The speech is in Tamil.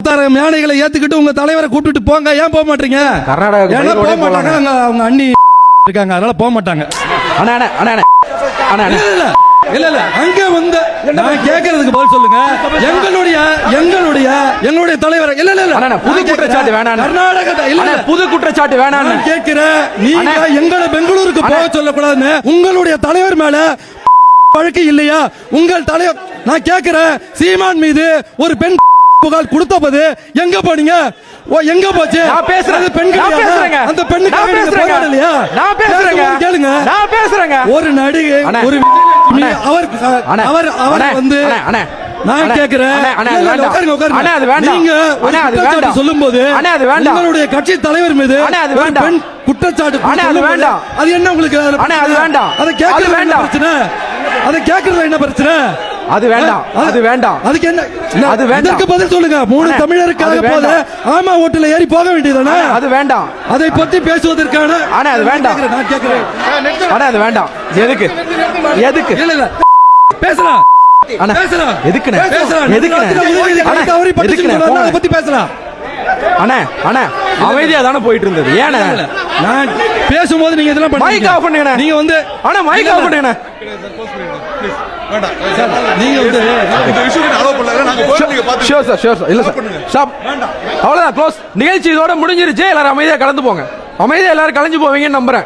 யானைகளை ஏத்துக்கிட்டு உங்க தலைவரை கூப்பிட்டு போங்க. ஏன் போக மாட்டீங்க? கர்நாடகா போக மாட்டாங்க. அவங்க அண்ணி இருக்காங்க, அதனால போக மாட்டாங்க. இல்ல இல்ல அங்க வந்து நான் கேக்குறதுக்கு பதில் சொல்லுங்க. எங்களுடைய தலைவர் இல்ல இல்ல இல்ல புது குற்றச்சாட்டு வேணாம். கர்நாடக இல்ல புது குற்றச்சாட்டு வேணாம். நான் கேக்குறேன், நீங்க எங்களை பெங்களூருக்கு போக சொல்லக்கூடாதுன்னு உங்களுடைய தலைவர் மேல வழக்கு இல்லையா? உங்கள் தலைவர் நான் கேக்குறேன், சீமான் மீது ஒரு பெண் புகார் கொடுத்த போது எங்க போனீங்க? எங்க போச்சு? நான் பேசுறேன். அந்த பெண்ணுக்கு போராடலையா? நான் பேசுறேங்க. கேளுங்க, நான் பேசுறேங்க. ஒரு நடிகை ஒரு அவர் வந்து நான் கேக்குறேன், நீங்க சொல்லும்போது உங்களுடைய கட்சி தலைவர் மீது பெண் குற்றச்சாட்டு அது என்ன உங்களுக்கு? அது வேண்டாம். அதை கேட்கறது என்ன பிரச்சனை? அதை கேட்கறது என்ன பிரச்சனை? அது வேண்டாம். அது வேண்டாம். அதுக்கு என்ன? அது வேண்டாம். இதற்கு பதில் சொல்லுங்க. 3 தமிழருக்காக போல ஆமா ஓட்டுல ஏறி போக வேண்டியதானே? அது வேண்டாம். அதை பத்தி பேசுவதற்கான அது வேண்டாம். நான் கேக்குறேன், அது வேண்டாம். எதுக்கு? இல்ல இல்ல பேசலாம். பேசலாம். எதுக்குனே? அதை பத்தி பேசலாம். அமைதியா தானே போயிட்டு இருந்தது. ஏன் நான் பேசும்போது நீங்க இதெல்லாம் மைக் ஆஃப் பண்ணுங்க. நீங்க வந்து மைக் ஆஃப் பண்ணுங்க. நீங்க வந்து அவ்வளவுதான், க்ளோஸ். நிகழ்ச்சி இதோட முடிஞ்சிருச்சு. எல்லாரும் அமைதியா கலந்து போங்க. அமைதியா எல்லாரும் கலைஞ்சு போவீங்கன்னு நம்புறேன்.